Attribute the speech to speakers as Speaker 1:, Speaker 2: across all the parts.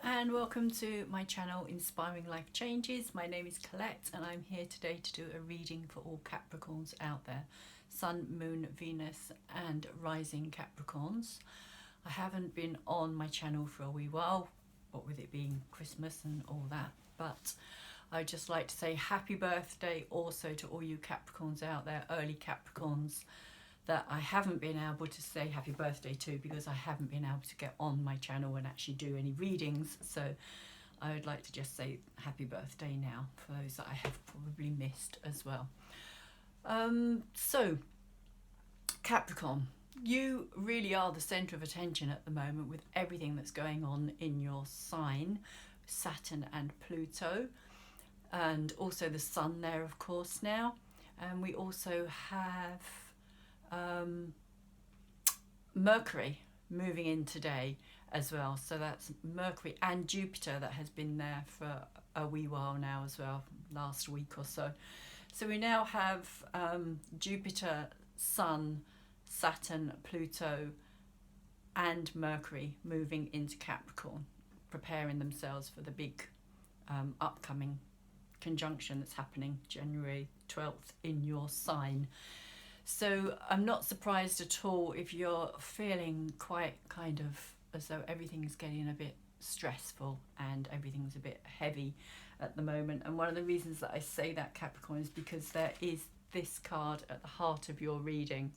Speaker 1: and welcome to my channel Inspiring Life Changes. My name is Colette and I'm here today to do a reading for all Capricorns out there. Sun, Moon, Venus and Rising Capricorns. I haven't been on my channel for a wee while, what with it being Christmas and all that, but I'd just like to say happy birthday also to all you Capricorns out there, early Capricorns, that I haven't been able to say happy birthday to because I haven't been able to get on my channel and actually do any readings. So I would like to just say happy birthday now for those that I have probably missed as well. So Capricorn, you really are the centre of attention at the moment with everything that's going on in your sign, Saturn and Pluto, and also the Sun there of course now. And we also have Mercury moving in today as well, so that's Mercury and Jupiter that has been there for a wee while now as well, last week or so. So we now have Jupiter, Sun, Saturn, Pluto and Mercury moving into Capricorn, preparing themselves for the big upcoming conjunction that's happening January 12th in your sign. So I'm not surprised at all if you're feeling quite kind of as though everything's getting a bit stressful and everything's a bit heavy at the moment. And one of the reasons that I say that, Capricorn, is because there is this card at the heart of your reading.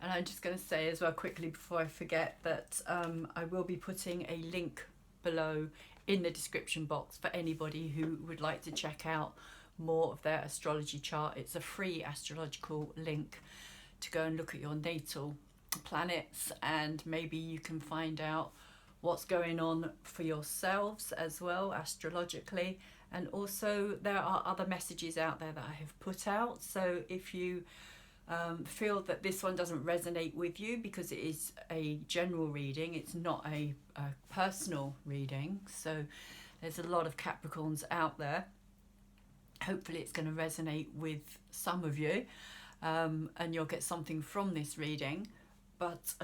Speaker 1: And I'm just going to say as well quickly before I forget that I will be putting a link below in the description box for anybody who would like to check out more of their astrology chart. It's a free astrological link to go and look at your natal planets, and maybe you can find out what's going on for yourselves as well astrologically. And also there are other messages out there that I have put out, so if you feel that this one doesn't resonate with you, because it is a general reading, it's not a personal reading, so there's a lot of Capricorns out there. Hopefully it's going to resonate with some of you, and you'll get something from this reading. But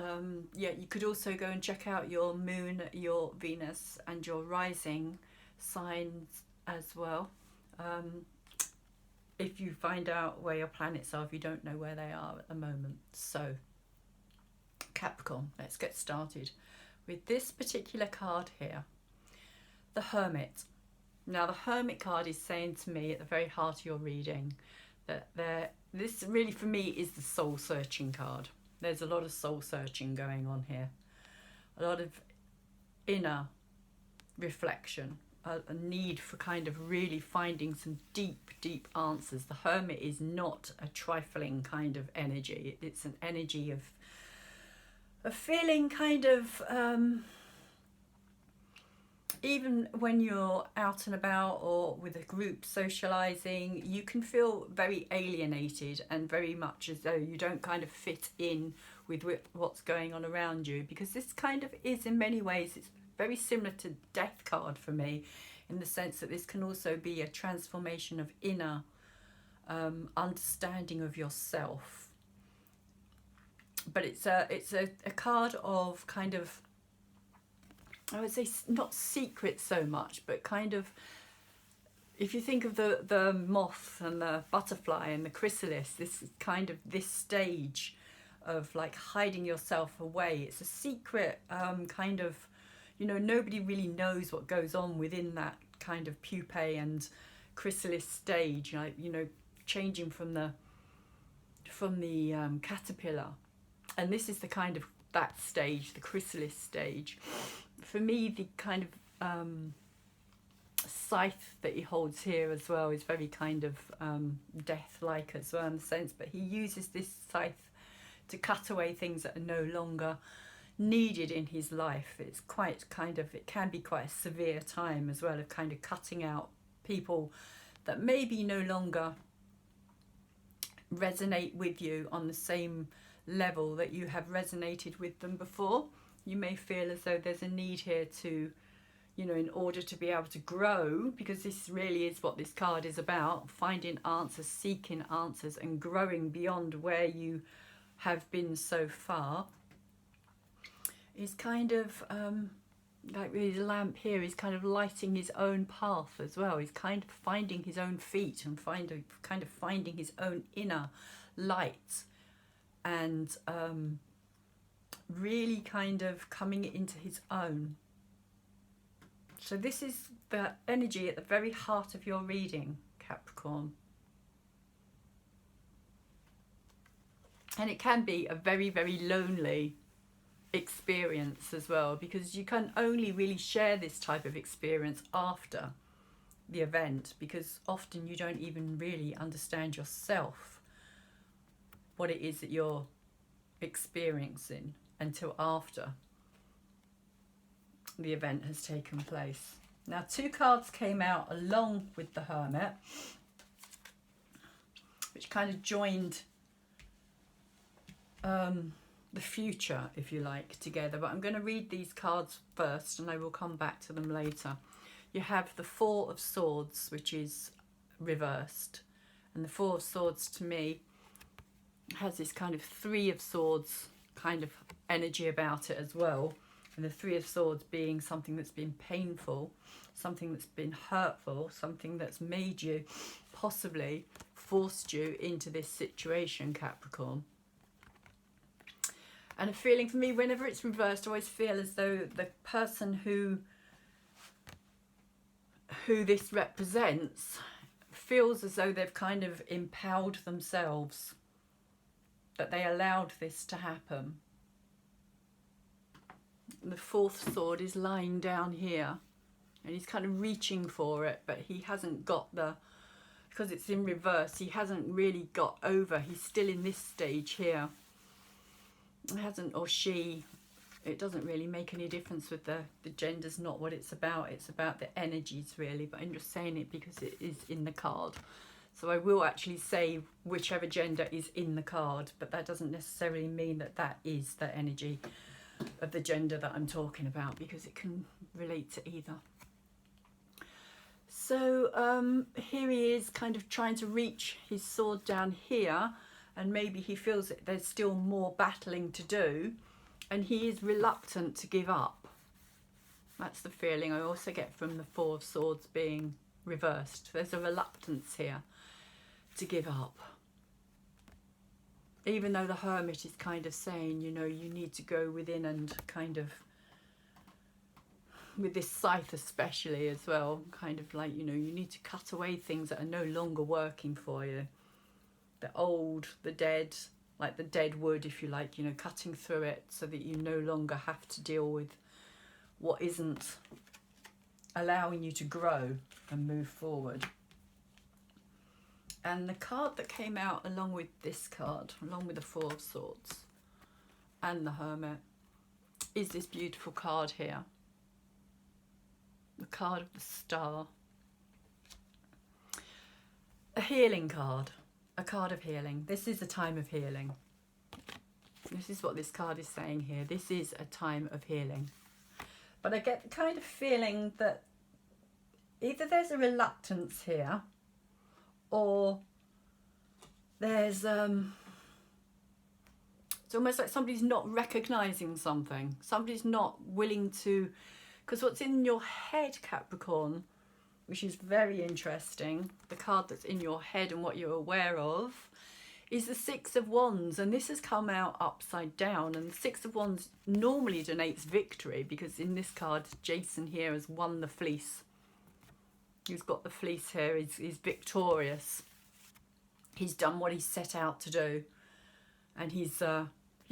Speaker 1: yeah, you could also go and check out your Moon, your Venus and your rising signs as well, if you find out where your planets are, if you don't know where they are at the moment. So Capricorn, let's get started with this particular card here, the Hermit. Now the Hermit card is saying to me at the very heart of your reading that this really for me is the soul searching card. There's a lot of soul searching going on here, a lot of inner reflection, a need for kind of really finding some deep answers. The Hermit is not a trifling kind of energy. It's an energy of feeling kind of even when you're out and about or with a group socializing, you can feel very alienated and very much as though you don't kind of fit in with what's going on around you, because this kind of is in many ways, it's very similar to Death card for me, in the sense that this can also be a transformation of inner understanding of yourself. But it's a card of kind of, I would say not secret so much, but kind of, if you think of the moth and the butterfly and the chrysalis, this is kind of this stage of like hiding yourself away. It's a secret kind of, you know, nobody really knows what goes on within that kind of pupae and chrysalis stage, like, you know, changing from the caterpillar. And this is the kind of that stage, the chrysalis stage. For me, the kind of scythe that he holds here as well is very kind of death-like as well in the sense, but he uses this scythe to cut away things that are no longer needed in his life. It's quite kind of, it can be quite a severe time as well of kind of cutting out people that maybe no longer resonate with you on the same level that you have resonated with them before. You may feel as though there's a need here to, you know, in order to be able to grow, because this really is what this card is about, finding answers, seeking answers and growing beyond where you have been so far, is kind of like with his lamp here, he's kind of lighting his own path as well. He's kind of finding his own feet and finding his own inner light, and really kind of coming into his own. So this is the energy at the very heart of your reading, Capricorn. And it can be a very, very lonely experience as well, because you can only really share this type of experience after the event, because often you don't even really understand yourself what it is that you're experiencing until after the event has taken place. Now, 2 cards came out along with the Hermit, which kind of joined the future, if you like, together. But I'm going to read these cards first and I will come back to them later. You have the 4 of Swords, which is reversed. And the 4 of Swords, to me, has this kind of 3 of Swords kind of energy about it as well. And the 3 of Swords being something that's been painful, something that's been hurtful, something that's made you, possibly forced you into this situation, Capricorn. And a feeling for me, whenever it's reversed, I always feel as though the person who this represents feels as though they've kind of empowered themselves, that they allowed this to happen. The 4th sword is lying down here and he's kind of reaching for it, but he hasn't got because it's in reverse, he hasn't really got over. He's still in this stage here. Hasn't, or she, it doesn't really make any difference with the gender's not what it's about the energies really, but I'm just saying it because it is in the card. So I will actually say whichever gender is in the card, but that doesn't necessarily mean that that is the energy of the gender that I'm talking about, because it can relate to either. So here he is kind of trying to reach his sword down here, and maybe he feels that there's still more battling to do, and he is reluctant to give up. That's the feeling I also get from the 4 of Swords being reversed. There's a reluctance here to give up. Even though the Hermit is kind of saying, you know, you need to go within and kind of, with this scythe especially as well, kind of like, you know, you need to cut away things that are no longer working for you. The old, the dead, like the dead wood, if you like, you know, cutting through it so that you no longer have to deal with what isn't allowing you to grow and move forward. And the card that came out along with this card, along with the 4 of Swords and the Hermit, is this beautiful card here. The card of the Star. A healing card. A card of healing. This is a time of healing. This is what this card is saying here. This is a time of healing. But I get the kind of feeling that either there's a reluctance here, or there's it's almost like somebody's not recognizing something. Somebody's not willing to, because what's in your head, Capricorn, which is very interesting, the card that's in your head and what you're aware of, is the 6 of Wands, and this has come out upside down. And the 6 of Wands normally denotes victory, because in this card, Jason here has won the fleece. He's got the fleece here, he's victorious. He's done what he's set out to do, and he's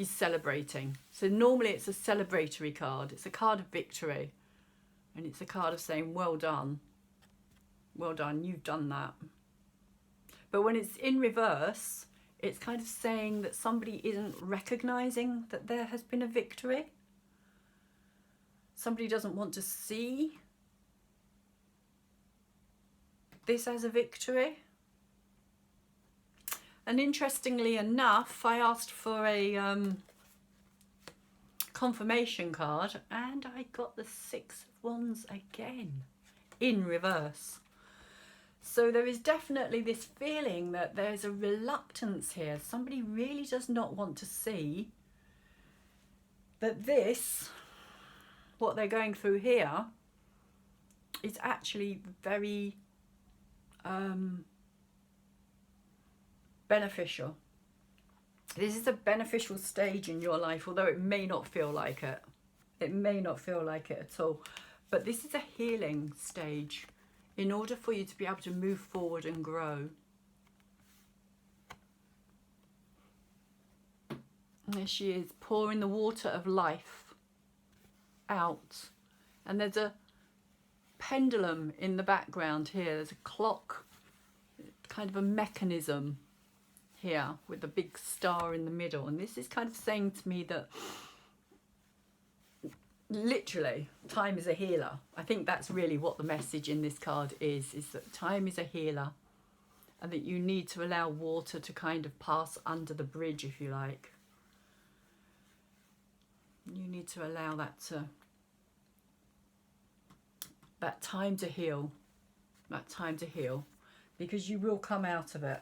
Speaker 1: celebrating. So normally it's a celebratory card. It's a card of victory, and it's a card of saying, well done. Well done, you've done that. But when it's in reverse, it's kind of saying that somebody isn't recognizing that there has been a victory. Somebody doesn't want to see this as a victory. And interestingly enough, I asked for a confirmation card, and I got the 6 of Wands again in reverse. So there is definitely this feeling that there's a reluctance here. Somebody really does not want to see that this what they're going through here is actually very beneficial. This is a beneficial stage in your life, although it may not feel like it. It may not feel like it at all. But this is a healing stage in order for you to be able to move forward and grow. And there she is, pouring the water of life out. And there's a pendulum in the background here. There's a clock, kind of a mechanism here with a big star in the middle. And this is kind of saying to me that literally time is a healer. I think that's really what the message in this card is that time is a healer, and that you need to allow water to kind of pass under the bridge, if you like. You need to allow that time to heal, because you will come out of it.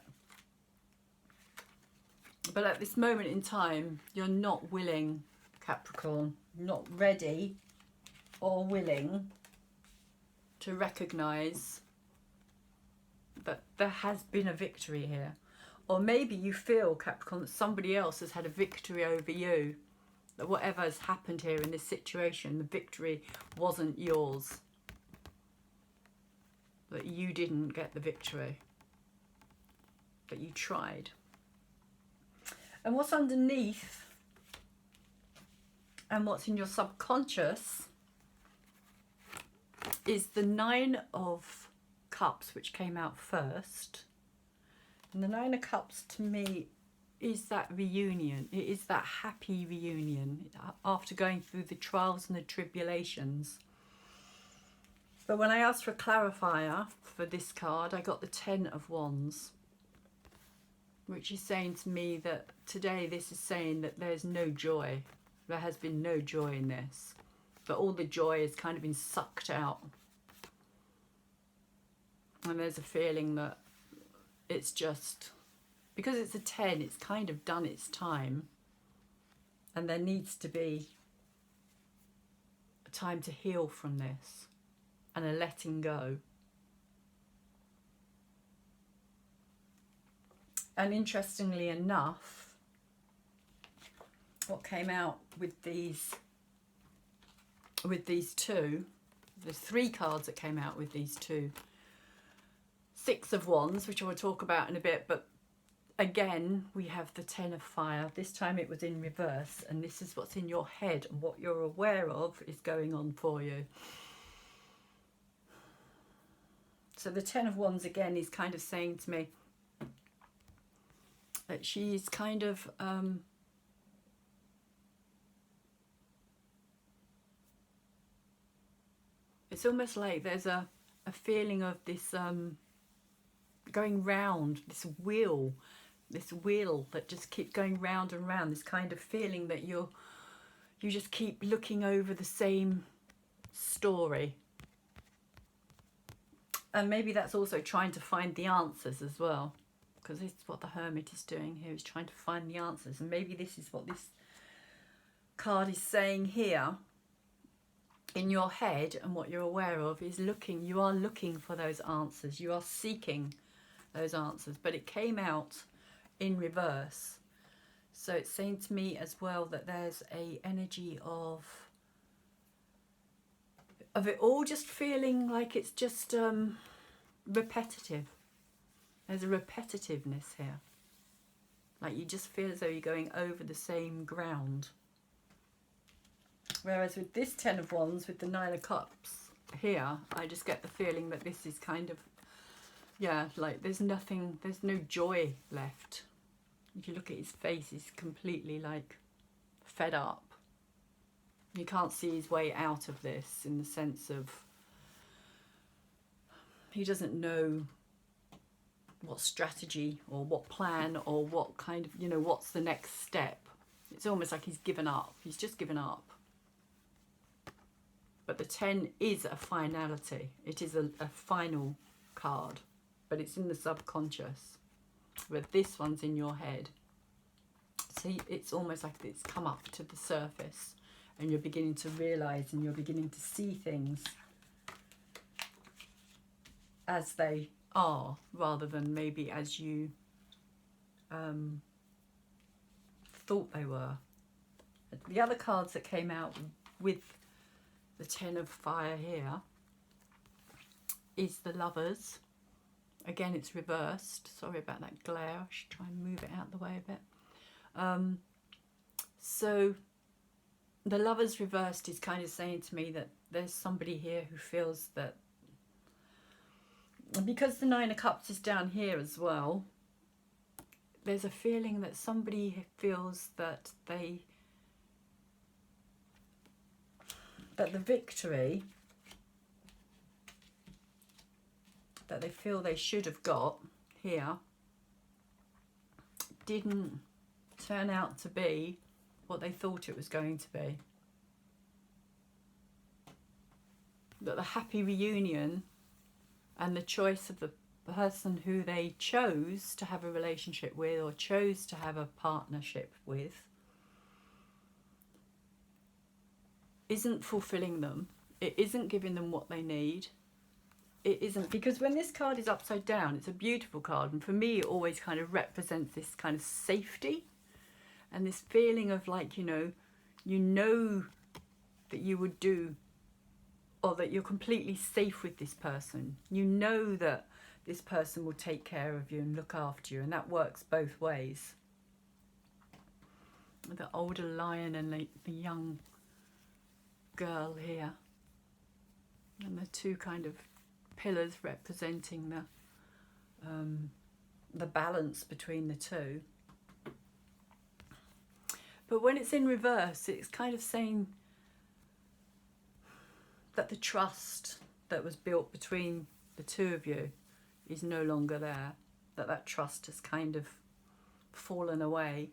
Speaker 1: But at this moment in time, you're not willing, Capricorn, not ready or willing to recognise that there has been a victory here. Or maybe you feel, Capricorn, that somebody else has had a victory over you, that whatever has happened here in this situation, the victory wasn't yours, that you didn't get the victory, that you tried. And what's underneath and what's in your subconscious is the Nine of Cups, which came out first. And the Nine of Cups to me is that reunion. It is that happy reunion after going through the trials and the tribulations. But when I asked for a clarifier for this card, I got the Ten of Wands, which is saying to me that today this is saying that there's no joy. There has been no joy in this. But all the joy has kind of been sucked out. And there's a feeling that it's just, because it's a 10, it's kind of done its time. And there needs to be a time to heal from this and a letting go. And interestingly enough, what came out with these two, there's 3 cards that came out with these two. 6 of Wands, which I will talk about in a bit, but again, we have the 10 of Fire. This time it was in reverse, and this is what's in your head, and what you're aware of is going on for you. So the 10 of Wands again is kind of saying to me that she's kind of it's almost like there's a feeling of this going round, this wheel that just keeps going round and round, this kind of feeling that you just keep looking over the same story. And maybe that's also trying to find the answers as well, because this is what the Hermit is doing here, is trying to find the answers. And maybe this is what this card is saying here in your head, and what you're aware of is you are looking for those answers, you are seeking those answers, but it came out in reverse. So it's saying to me as well that there's a energy of it all just feeling like it's just repetitive. There's a repetitiveness here, like you just feel as though you're going over the same ground. Whereas with this 10 of Wands, with the 9 of Cups here, I just get the feeling that this is kind of, yeah, like there's no joy left. If you look at his face, he's completely like fed up. You can't see his way out of this, in the sense of he doesn't know what strategy or what plan or what kind of, what's the next step. It's almost like he's given up. He's just given up. But the 10 is a finality. It is a final card, but it's in the subconscious. But this one's in your head. So it's almost like it's come up to the surface. and you're beginning to realise and you're beginning to see things as they are, rather than maybe as you thought they were. The other cards that came out with the Ten of Fire here is the Lovers. Again, it's reversed. Sorry about that glare. I should try and move it out the way a bit. So the Lovers reversed is kind of saying to me that there's somebody here who feels that, because the Nine of Cups is down here as well, there's a feeling that somebody feels that the victory that they feel they should have got here didn't turn out to be what they thought it was going to be. That the happy reunion and the choice of the person who they chose to have a relationship with or chose to have a partnership with isn't fulfilling them. It isn't giving them what they need. It isn't, because when this card is upside down, it's a beautiful card, and for me it always kind of represents this kind of safety and this feeling of like, you know that you would do, or that you're completely safe with this person. You know that this person will take care of you and look after you, and that works both ways. The older lion and the young girl here, and the two kind of pillars representing the balance between the two. But when it's in reverse, it's kind of saying that the trust that was built between the two of you is no longer there, that trust has kind of fallen away.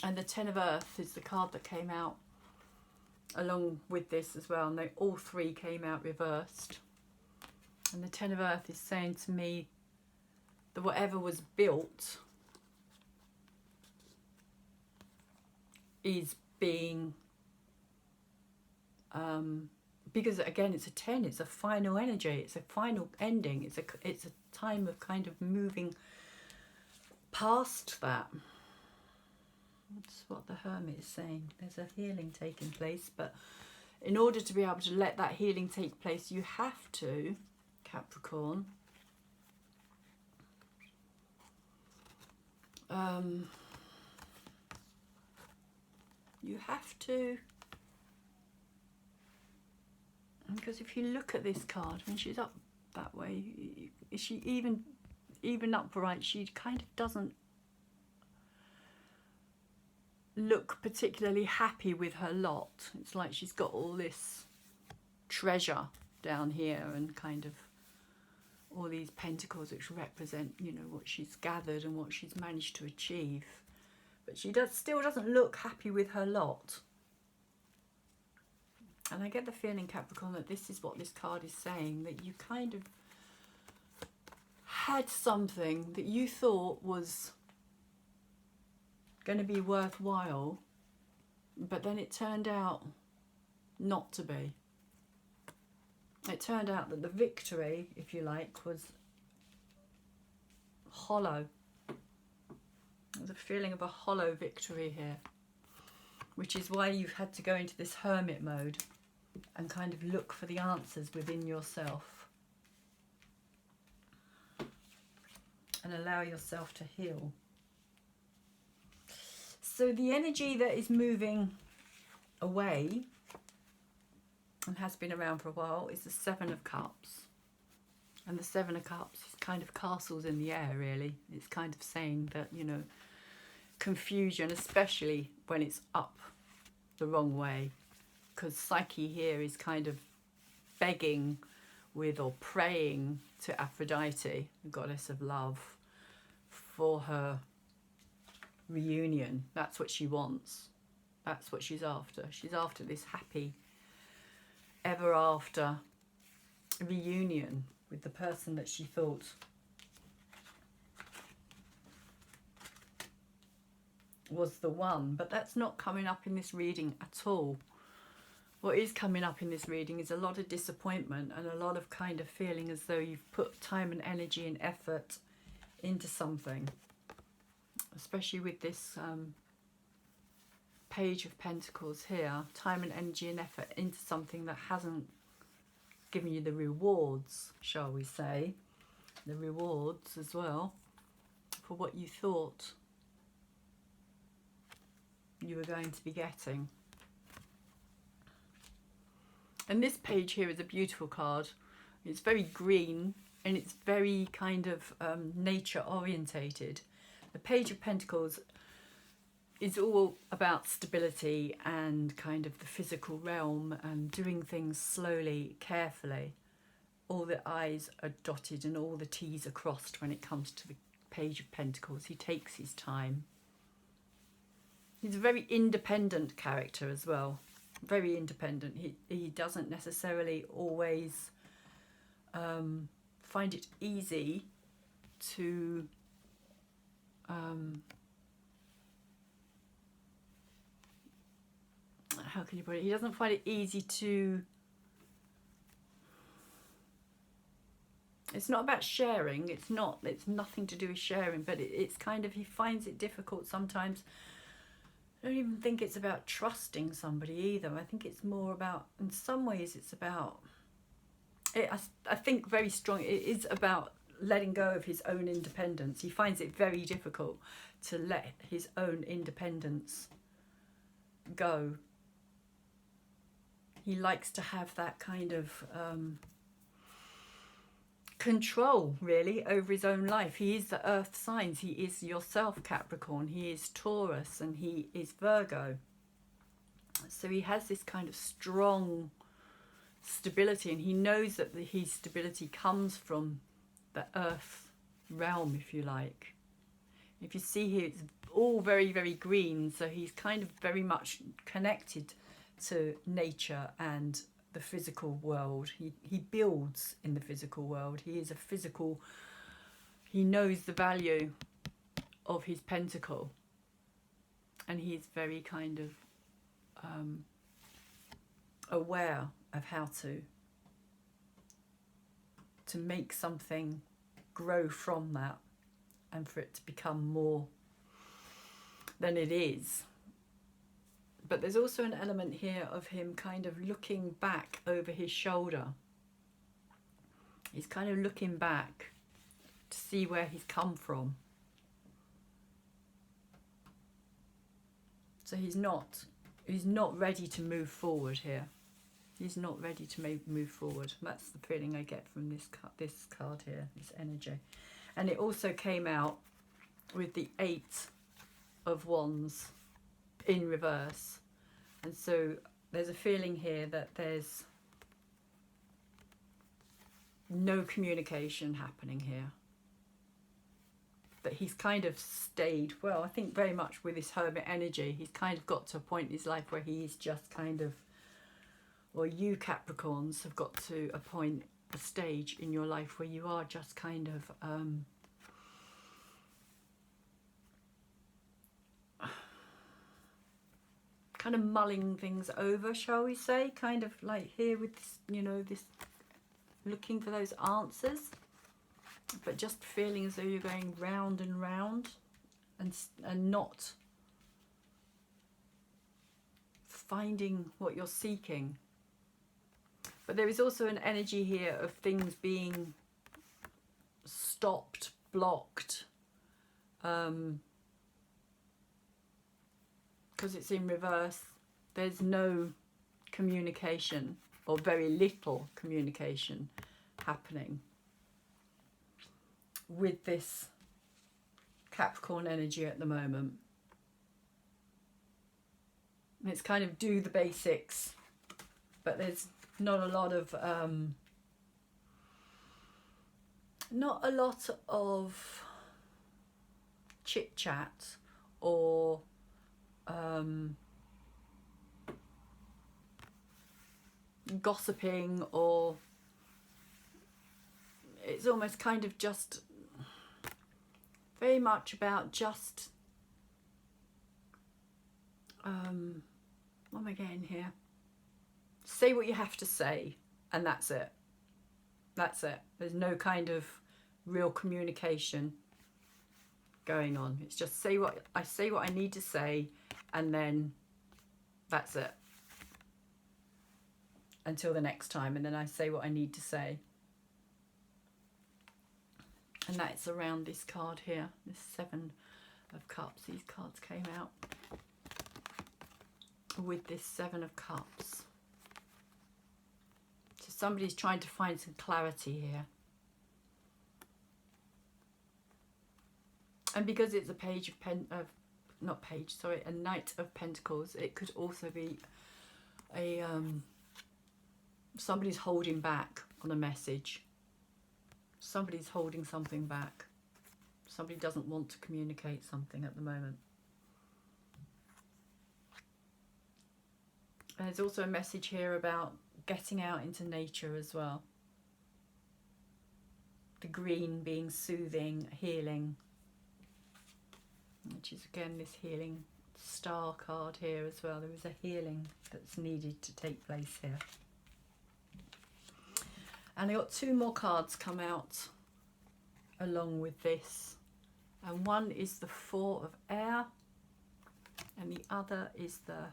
Speaker 1: And the Ten of Earth is the card that came out along with this as well, and they all three came out reversed. And the Ten of Earth is saying to me that whatever was built is being because again it's a 10, it's a final energy, it's a final ending, it's a time of kind of moving past that. That's what the Hermit is saying. There's a healing taking place, but in order to be able to let that healing take place, you have to, Capricorn, you have to, because if you look at this card, when she's up that way, is she even upright, she kind of doesn't look particularly happy with her lot. It's like she's got all this treasure down here and kind of all these pentacles which represent, what she's gathered and what she's managed to achieve. But she still doesn't look happy with her lot. And I get the feeling, Capricorn, that this is what this card is saying, that you kind of had something that you thought was going to be worthwhile, but then it turned out not to be. It turned out that the victory, if you like, was hollow. There's a feeling of a hollow victory here, which is why you've had to go into this hermit mode and kind of look for the answers within yourself and allow yourself to heal. So the energy that is moving away and has been around for a while is the Seven of Cups. And the Seven of Cups is kind of castles in the air, really. It's kind of saying that, confusion, especially when it's up the wrong way. Because Psyche here is kind of begging with or praying to Aphrodite, the goddess of love, for her reunion. That's what she wants. That's what she's after. She's after this happy ever after reunion with the person that she thought was the one, but that's not coming up in this reading at all. What is coming up in this reading is a lot of disappointment and a lot of kind of feeling as though you've put time and energy and effort into something, especially with this Page of Pentacles here. Time and energy and effort into something that hasn't given you the rewards, shall we say, the rewards as well for what you thought you were going to be getting. And this page here is a beautiful card. It's very green and it's very kind of nature orientated. The Page of Pentacles is all about stability and kind of the physical realm and doing things slowly, carefully. All the I's are dotted and all the T's are crossed when it comes to the Page of Pentacles. He takes his time. He's a very independent character as well. Very independent. He doesn't necessarily always find it easy to how can you put it? He doesn't find it easy to... It's not about sharing. It's nothing to do with sharing, but it's kind of, he finds it difficult sometimes. I don't even think it's about trusting somebody either. I think it's more about, in some ways it's about, I think very strong, it is about letting go of his own independence. He finds it very difficult to let his own independence go. He likes to have that kind of control, really, over his own life. He is the earth signs. He is yourself, Capricorn. He is Taurus and he is Virgo. So he has this kind of strong stability, and he knows that his stability comes from the earth realm, if you like. If you see here, it's all very, very green. So he's kind of very much connected to nature and the physical world. He builds in the physical world. He is a physical, he knows the value of his pentacle, and he's very kind of aware of how to make something grow from that and for it to become more than it is. But there's also an element here of him kind of looking back over his shoulder. He's kind of looking back to see where he's come from. So he's not ready to move forward here. He's not ready to move forward. That's the feeling I get from this card here, this energy. And it also came out with the 8 of Wands in reverse. And so there's a feeling here that there's no communication happening here. That he's kind of stayed, well, I think very much with his hermit energy, he's kind of got to a point in his life where he's just kind of, or you Capricorns have got to a point, a stage in your life where you are just kind of kind of mulling things over, shall we say, kind of like here with this, you know, this looking for those answers, but just feeling as though you're going round and round and not finding what you're seeking. But there is also an energy here of things being stopped, blocked, because it's in reverse. There's no communication, or very little communication happening with this Capricorn energy at the moment. And it's kind of do the basics, but there's not a lot of chit chat or gossiping, or it's almost kind of just very much about just What am I getting here? Say what you have to say, and that's it. That's it. There's no kind of real communication going on. It's just say what I need to say, and then that's it. Until the next time, and then I say what I need to say. And that's around this card here, this 7 of Cups. These cards came out with this 7 of Cups. So somebody's trying to find some clarity here. And because it's a page of a Knight of Pentacles, it could also be a somebody's holding back on a message. Somebody's holding something back. Somebody doesn't want to communicate something at the moment. And there's also a message here about getting out into nature as well. The green being soothing, healing. Which is again this healing star card here as well. There is a healing that's needed to take place here. And I got 2 more cards come out along with this. And one is the 4 of Air. And the other is the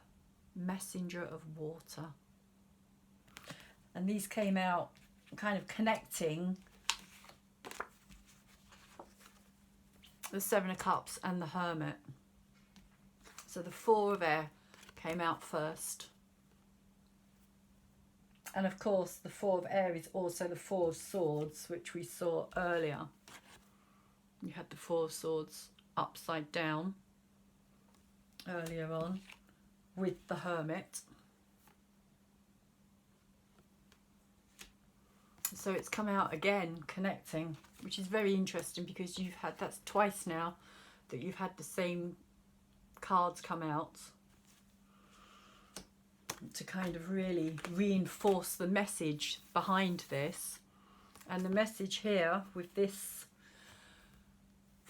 Speaker 1: Messenger of Water. And these came out kind of connecting the 7 of Cups and the Hermit. So the 4 of Air came out first. And of course, the 4 of Air is also the 4 of Swords, which we saw earlier. You had the 4 of Swords upside down earlier on with the Hermit. So it's come out again, connecting, which is very interesting because you've had, that's twice now that you've had the same cards come out to kind of really reinforce the message behind this. And the message here with this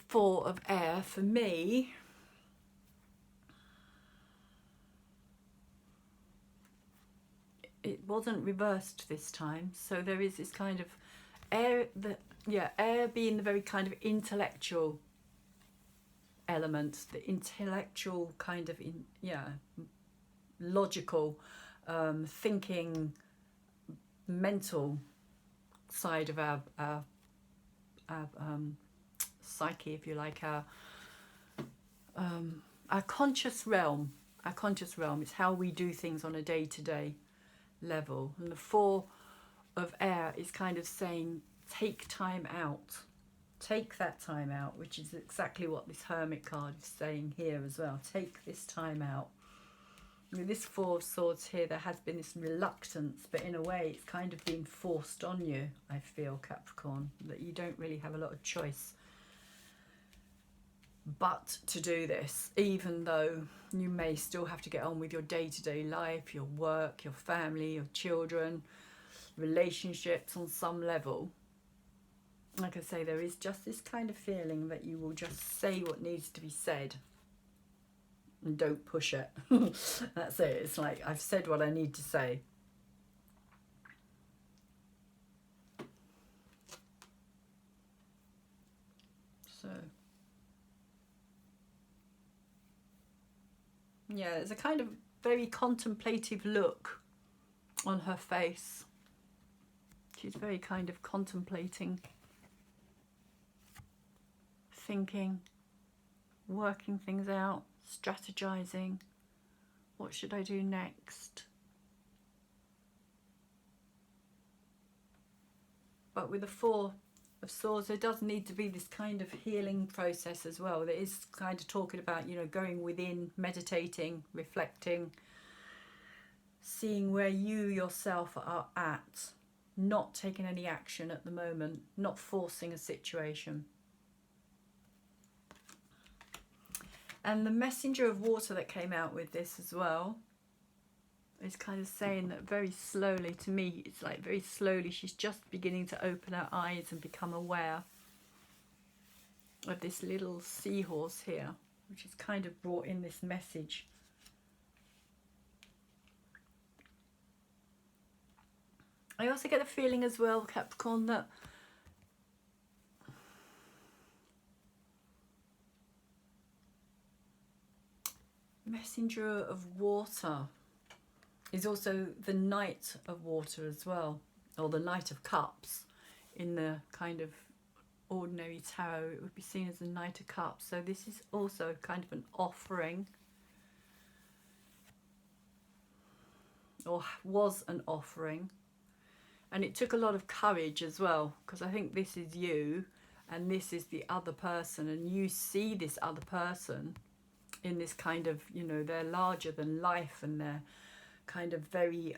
Speaker 1: 4 of Air, for me, it wasn't reversed this time. So there is this kind of air, air being the very kind of intellectual element, the intellectual kind of logical thinking, mental side of our psyche, if you like, our conscious realm. Our conscious realm is how we do things on a day-to-day level. And the 4 of Air is kind of saying, take time out. Take that time out, which is exactly what this Hermit card is saying here as well. Take this time out. With this 4 of Swords here, there has been this reluctance, but in a way it's kind of been forced on you, I feel, Capricorn, that you don't really have a lot of choice but to do this, even though you may still have to get on with your day-to-day life, your work, your family, your children, relationships on some level. Like I say, there is just this kind of feeling that you will just say what needs to be said and don't push it. That's it. It's like, I've said what I need to say. So, yeah, there's a kind of very contemplative look on her face. She's very kind of contemplating, thinking, working things out, strategizing. What should I do next? But with the 4 of Swords, there does need to be this kind of healing process as well. There is kind of talking about, you know, going within, meditating, reflecting, seeing where you yourself are at, not taking any action at the moment, not forcing a situation. And the Messenger of Water that came out with this as well is kind of saying that very slowly, to me, it's like very slowly she's just beginning to open her eyes and become aware of this little seahorse here, which has kind of brought in this message I also get the feeling as well, Capricorn, that Messenger of Water is also the Knight of Water as well, or the Knight of Cups. In the kind of ordinary tarot, it would be seen as the Knight of Cups. So this is also kind of an offering, or was an offering. And it took a lot of courage as well, because I think this is you and this is the other person, and you see this other person in this kind of, you know, they're larger than life, and they're kind of very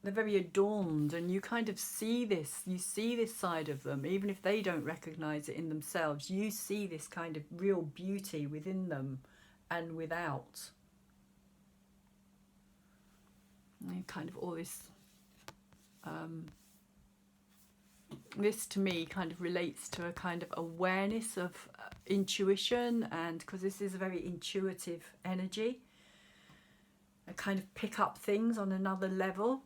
Speaker 1: they're very adorned, and you kind of see this, you see this side of them, even if they don't recognize it in themselves. You see this kind of real beauty within them and without. And kind of all this this to me kind of relates to a kind of awareness of intuition, and because this is a very intuitive energy, I kind of pick up things on another level,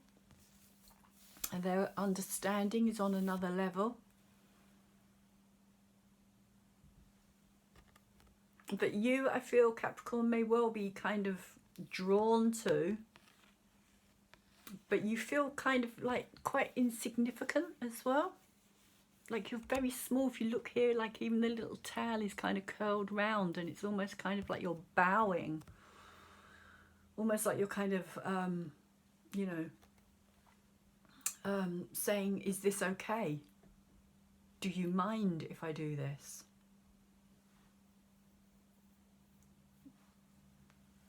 Speaker 1: and their understanding is on another level. But you, I feel, Capricorn, may well be kind of drawn to, but you feel kind of like quite insignificant as well. Like you're very small. If you look here, like even the little tail is kind of curled round, and it's almost kind of like you're bowing. Almost like you're kind of, you know, saying, is this okay? Do you mind if I do this?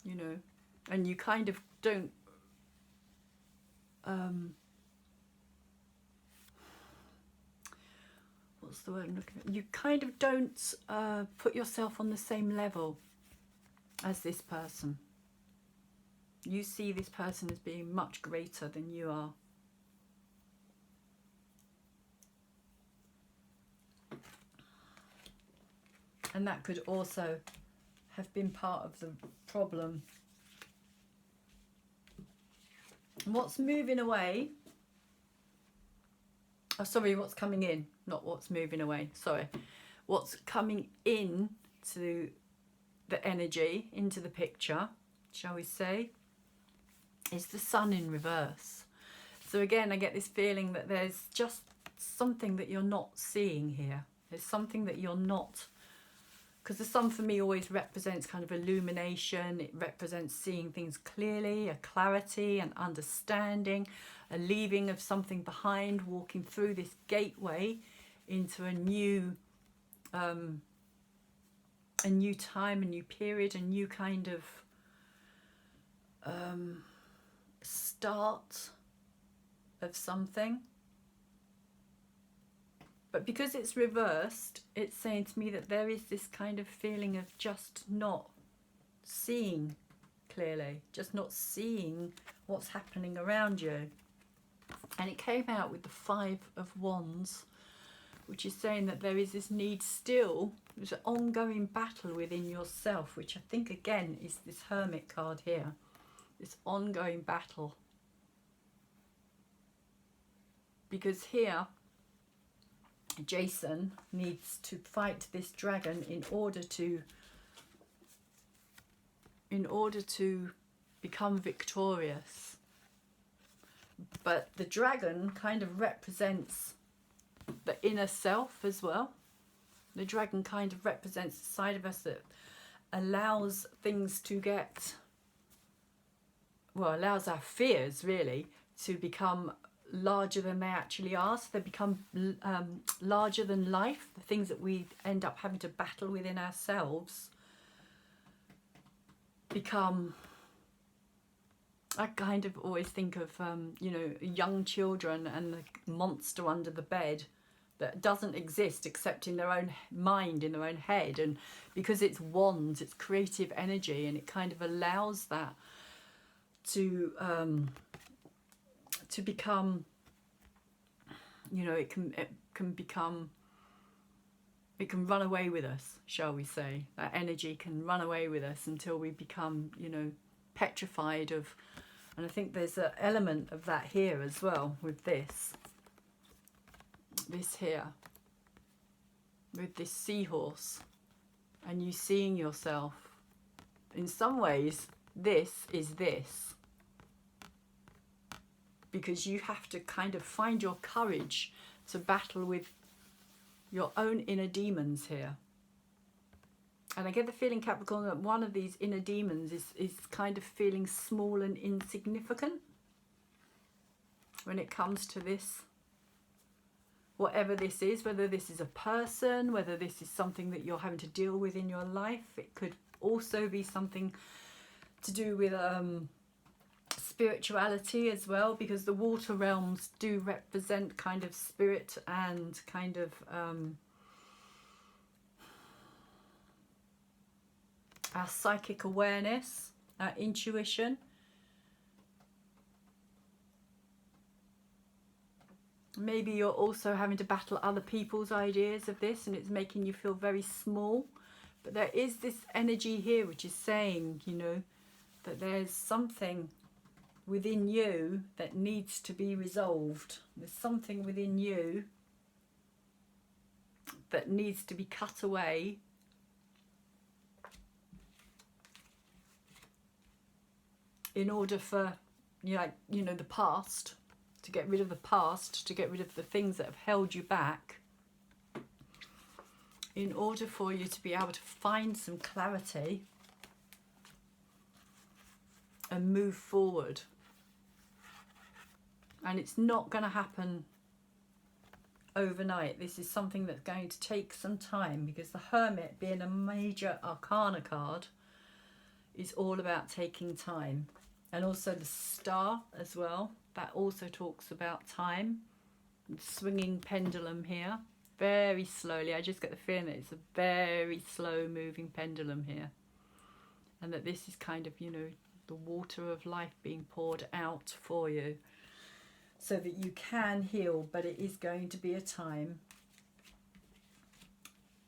Speaker 1: You know, and you kind of don't, what's the word I'm looking at? You kind of don't put yourself on the same level as this person. You see this person as being much greater than you are. And that could also have been part of the problem. What's moving away? Oh, sorry, what's coming in? Not what's moving away, sorry. What's coming in to the energy, into the picture, shall we say, is the Sun in reverse. So again, I get this feeling that there's just something that you're not seeing here. There's something that you're not, because the Sun for me always represents kind of illumination. It represents seeing things clearly, a clarity, an understanding, a leaving of something behind, walking through this gateway into a new time, a new period, a new kind of start of something. But because it's reversed, it's saying to me that there is this kind of feeling of just not seeing clearly, just not seeing what's happening around you. And it came out with the 5 of Wands, which is saying that there is this need still, there's an ongoing battle within yourself, which I think again is this Hermit card here, this ongoing battle. Because here, Jason needs to fight this dragon in order to become victorious. But the dragon kind of represents the inner self as well. The dragon kind of represents the side of us that allows things to get, well, allows our fears really to become larger than they actually are. So they become larger than life. The things that we end up having to battle within ourselves become, I kind of always think of you know, young children and the monster under the bed that doesn't exist except in their own mind, in their own head. And because it's wands, it's creative energy, and it kind of allows that to become, you know, it can become, it can run away with us, shall we say. That energy can run away with us until we become, you know, petrified of And I think there's an element of that here as well with this here, with this seahorse, and you seeing yourself. In some ways, this is this, because you have to kind of find your courage to battle with your own inner demons here. And I get the feeling, Capricorn, that one of these inner demons is kind of feeling small and insignificant when it comes to this. Whatever this is, whether this is a person, whether this is something that you're having to deal with in your life. It could also be something to do with spirituality as well, because the water realms do represent kind of spirit and kind of our psychic awareness, our intuition. Maybe you're also having to battle other people's ideas of this, and it's making you feel very small. But there is this energy here which is saying, you know, that there's something within you that needs to be resolved. There's something within you that needs to be cut away in order for, you know, the past, to get rid of the past, to get rid of the things that have held you back, in order for you to be able to find some clarity and move forward. And it's not going to happen overnight. This is something that's going to take some time, because the Hermit, being a major arcana card, is all about taking time. And also the Star as well, that also talks about time. Swinging pendulum here, very slowly. I just get the feeling that it's a very slow moving pendulum here, and that this is kind of, you know, the water of life being poured out for you so that you can heal. But it is going to be a time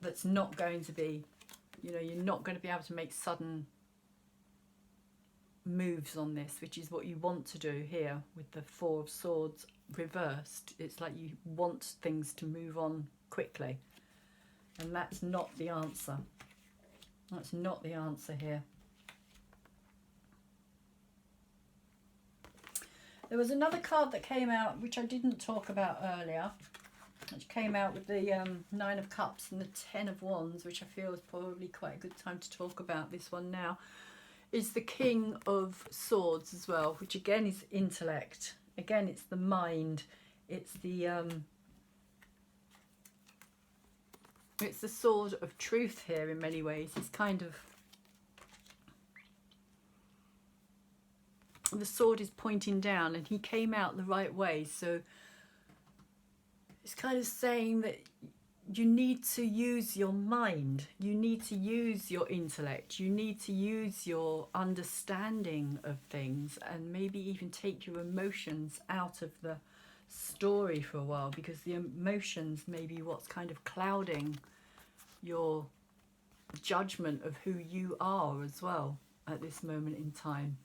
Speaker 1: that's not going to be, you know, you're not going to be able to make sudden moves on this, which is what you want to do here with the Four of Swords reversed. It's like you want things to move on quickly, and that's not the answer. That's not the answer here. There was another card that came out which I didn't talk about earlier, which came out with the Nine of Cups and the Ten of Wands, which I feel is probably quite a good time to talk about this one now. Is the King of Swords as well, which again is intellect. Again, it's the mind. It's the sword of truth here in many ways. It's kind of, the sword is pointing down, and he came out the right way. So it's kind of saying that you need to use your mind, you need to use your intellect, you need to use your understanding of things, and maybe even take your emotions out of the story for a while, because the emotions may be what's kind of clouding your judgment of who you are as well at this moment in time.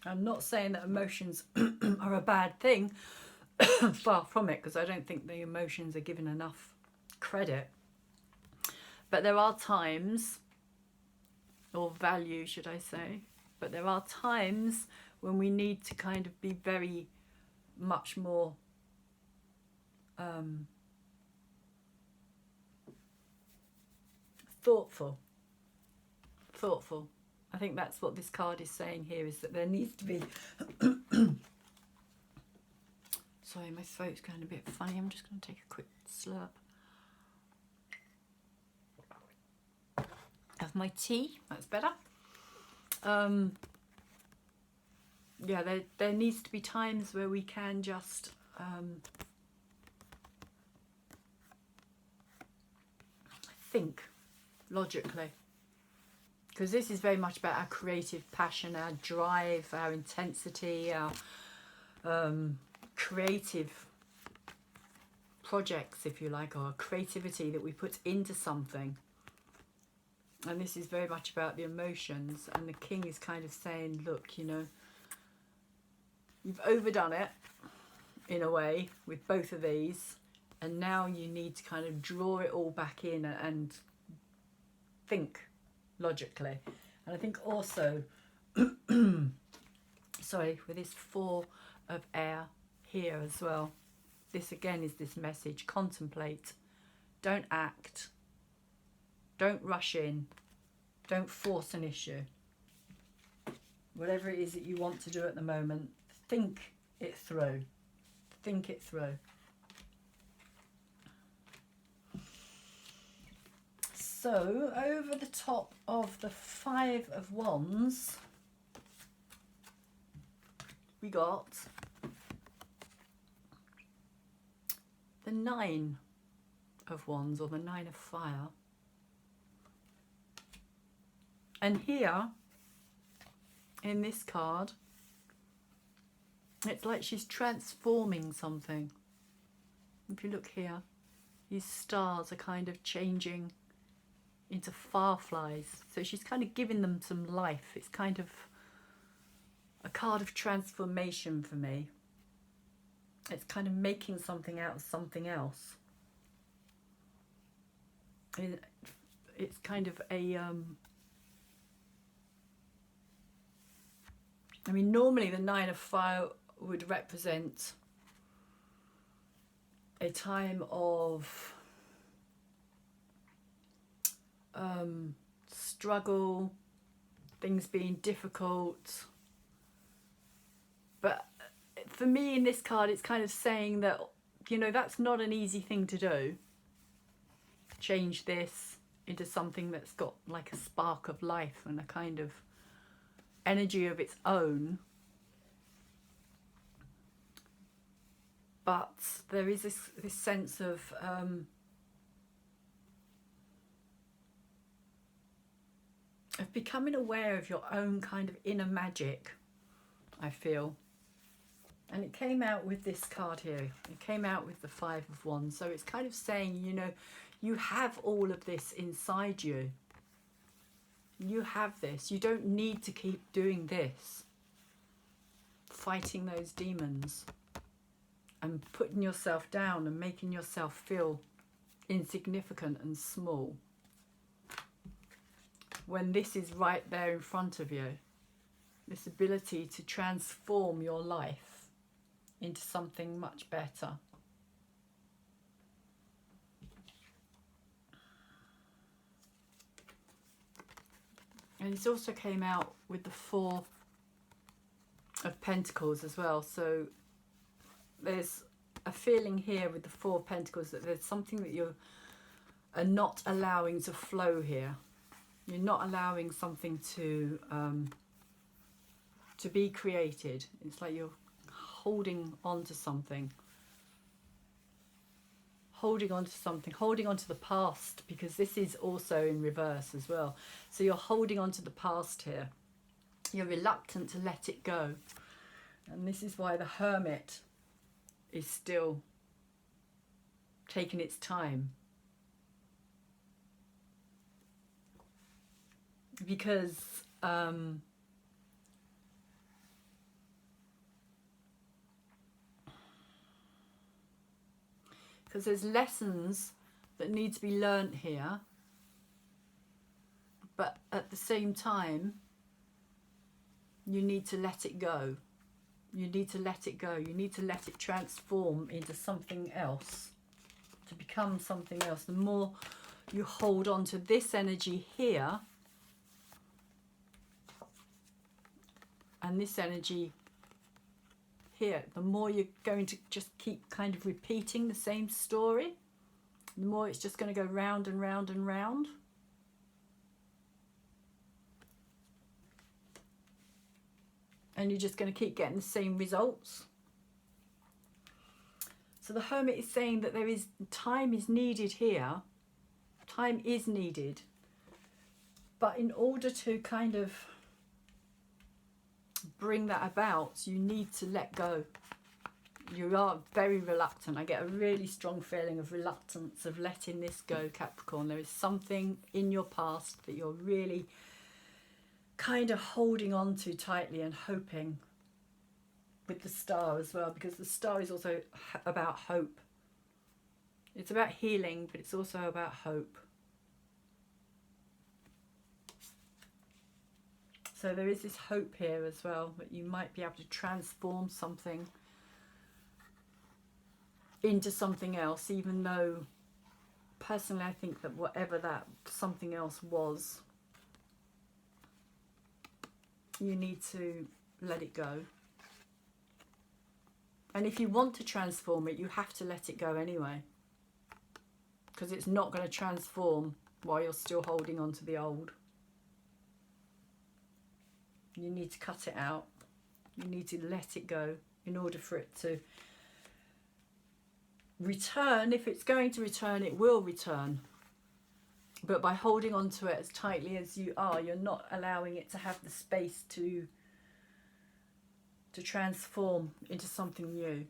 Speaker 1: I'm not saying that emotions are a bad thing, far from it, because I don't think the emotions are given enough credit. But there are times, or value should I say, but there are times when we need to kind of be very much more thoughtful. I think that's what this card is saying here, is that there needs to be sorry, my throat's going a bit funny. I'm just going to take a quick slurp of my tea. That's better. Yeah, there needs to be times where we can just think logically. Because this is very much about our creative passion, our drive, our intensity, our creative projects, if you like, or creativity that we put into something. And this is very much about the emotions. And the king is kind of saying, look, you know, you've overdone it in a way with both of these. And now you need to kind of draw it all back in and think logically. And I think also, sorry, with this 4 of air here as well, this again is this message: contemplate, don't act, don't rush in, don't force an issue. Whatever it is that you want to do at the moment, think it through. Think it through. So, over the top of the 5 of Wands, we got the 9 of Wands, or the 9 of Fire. And here, in this card, it's like she's transforming something. If you look here, these stars are kind of changing into fireflies. So she's kind of giving them some life. It's kind of a card of transformation for me. It's kind of making something out of something else. It's kind of a... I mean, normally the 9 of Fire would represent a time of struggle, things being difficult. But for me in this card, it's kind of saying that, you know, that's not an easy thing to do. Change this into something that's got like a spark of life and a kind of energy of its own. But there is this sense of becoming aware of your own kind of inner magic, I feel. And it came out with this card here. It came out with the 5 of Wands. So it's kind of saying, you know, you have all of this inside you. You have this. You don't need to keep doing this. Fighting those demons. And putting yourself down and making yourself feel insignificant and small. When this is right there in front of you. This ability to transform your life into something much better. And it also came out with the 4 of Pentacles as well. So there's a feeling here with the 4 of Pentacles that there's something that you are not allowing to flow here. You're not allowing something to be created. It's like you're holding on to something. Holding on to something. Holding on to the past, because this is also in reverse as well. So you're holding on to the past here. You're reluctant to let it go. And this is why the Hermit is still taking its time. Because there's lessons that need to be learnt here, but at the same time you need to let it go. You need to let it go. You need to let it transform into something else, to become something else. The more you hold on to this energy here and this energy here, the more you're going to just keep kind of repeating the same story. The more it's just going to go round and round and round. And you're just going to keep getting the same results. So the Hermit is saying that time is needed here. Time is needed. But in order to kind of bring that about, you need to let go. you are very reluctant. I get a really strong feeling of reluctance of letting this go, Capricorn. There is something in your past that you're really kind of holding on to tightly and hoping, with the star as well, because the star is also about hope. It's about healing, but it's also about hope. So there is this hope here as well, that you might be able to transform something into something else, even though personally I think that whatever that something else was, you need to let it go. And if you want to transform it, you have to let it go anyway, because it's not going to transform while you're still holding on to the old. You need to cut it out. You need to let it go in order for it to return. If it's going to return, it will return. But by holding on to it as tightly as you are, you're not allowing it to have the space to transform into something new.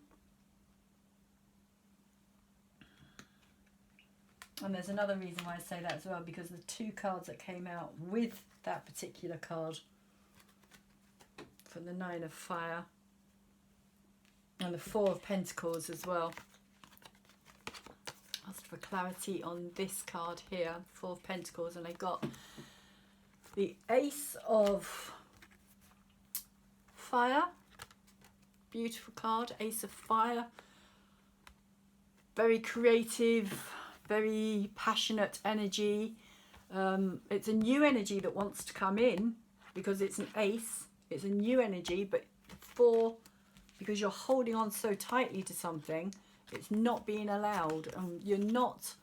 Speaker 1: And there's another reason why I say that as well, because the two cards that came out with that particular card, for the Nine of Fire and the Four of Pentacles as well. Asked for clarity on this card here, Four of Pentacles, and I got the Ace of Fire. Beautiful card, Ace of Fire. Very creative, very passionate energy. It's a new energy that wants to come in because it's an ace. It's a new energy, but because you're holding on so tightly to something, it's not being allowed. You're not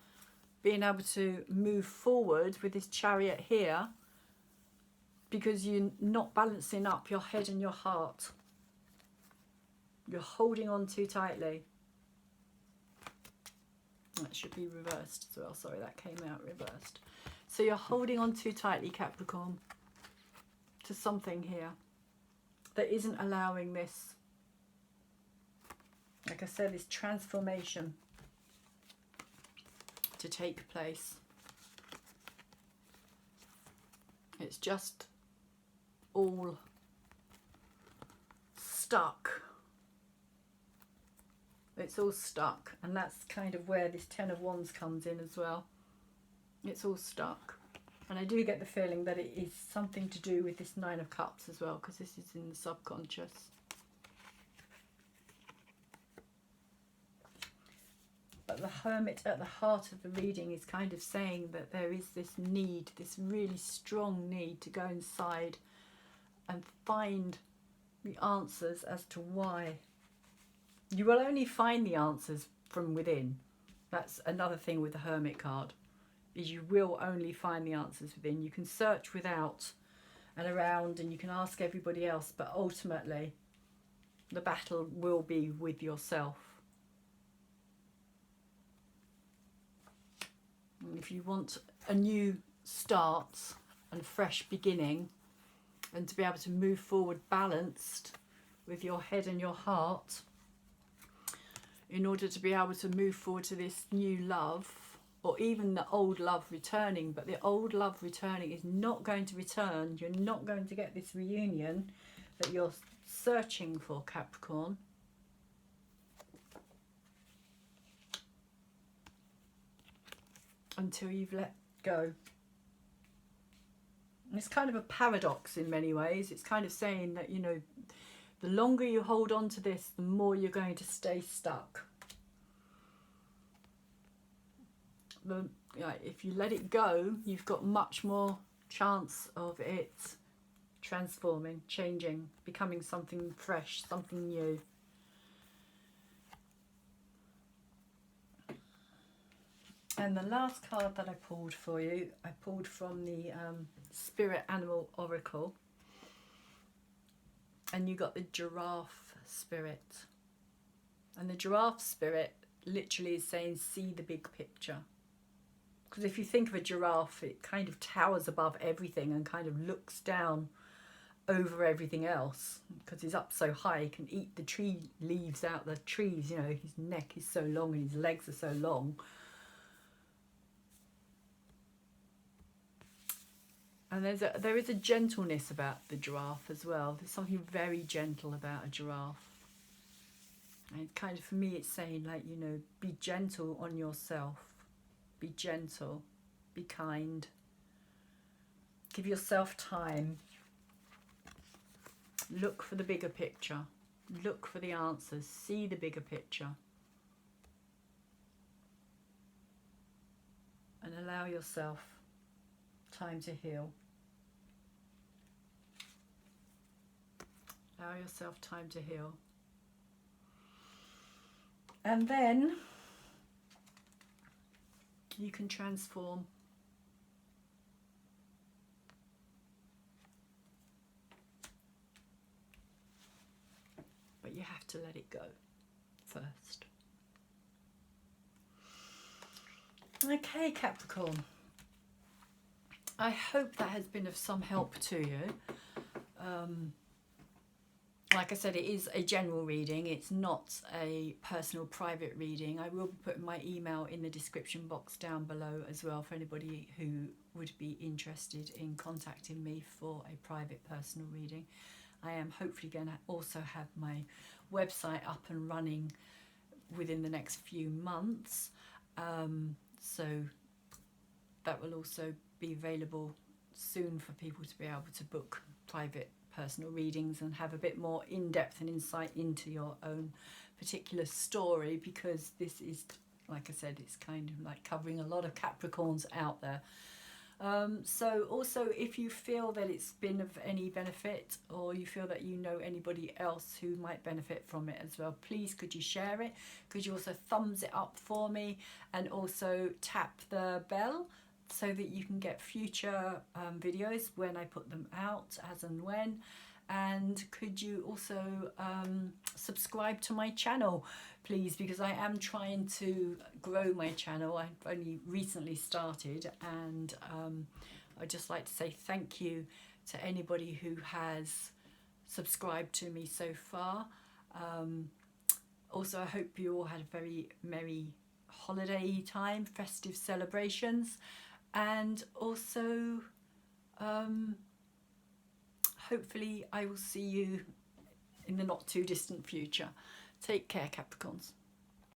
Speaker 1: being able to move forward with this Chariot here because you're not balancing up your head and your heart. You're holding on too tightly. That should be reversed as well. Sorry, that came out reversed. So you're holding on too tightly, Capricorn, to something here that isn't allowing this, like I said, this transformation to take place. It's just all stuck. It's all stuck, and that's kind of where this Ten of Wands comes in as well. It's all stuck. And I do get the feeling that it is something to do with this Nine of Cups as well, because this is in the subconscious. But the Hermit at the heart of the reading is kind of saying that there is this need, this really strong need to go inside and find the answers as to why. You will only find the answers from within. That's another thing with the Hermit card, is you will only find the answers within. You can search without and around, and you can ask everybody else, but ultimately the battle will be with yourself. And if you want a new start and fresh beginning, and to be able to move forward balanced with your head and your heart, in order to be able to move forward to this new love, or even the old love returning, but the old love returning is not going to return. You're not going to get this reunion that you're searching for, Capricorn. Until you've let go. And it's kind of a paradox in many ways. It's kind of saying that, you know, the longer you hold on to this, the more you're going to stay stuck. If you let it go, you've got much more chance of it transforming, changing, becoming something fresh, something new. And the last card that I pulled for you, I pulled from the Spirit Animal Oracle. And you got the Giraffe Spirit. And the Giraffe Spirit literally is saying, see the big picture. Because if you think of a giraffe, it kind of towers above everything and kind of looks down over everything else, because he's up so high he can eat the tree leaves out the trees. You know, his neck is so long and his legs are so long. And there is a gentleness about the giraffe as well. There's something very gentle about a giraffe. And kind of, for me, it's saying, like, you know, be gentle on yourself. Be gentle. Be kind. Give yourself time. Look for the bigger picture. Look for the answers. See the bigger picture. And allow yourself time to heal. Allow yourself time to heal. And then you can transform. But you have to let it go first. Okay, Capricorn. I hope that has been of some help to you. Like I said, it is a general reading. It's not a personal private reading. I will be putting my email in the description box down below as well for anybody who would be interested in contacting me for a private personal reading. I am hopefully going to also have my website up and running within the next few months. So that will also be available soon for people to be able to book private personal readings and have a bit more in-depth and insight into your own particular story, because this is, like I said, it's kind of like covering a lot of Capricorns out there. So also, if you feel that it's been of any benefit, or you feel that you know anybody else who might benefit from it as well, please could you share it? Could you also thumbs it up for me, and also tap the bell so that you can get future videos when I put them out, as and when. And could you also subscribe to my channel, please, because I am trying to grow my channel. I've only recently started, and I'd just like to say thank you to anybody who has subscribed to me so far. Also, I hope you all had a very merry holiday time, festive celebrations, and also hopefully I will see you in the not too distant future. Take care, Capricorns.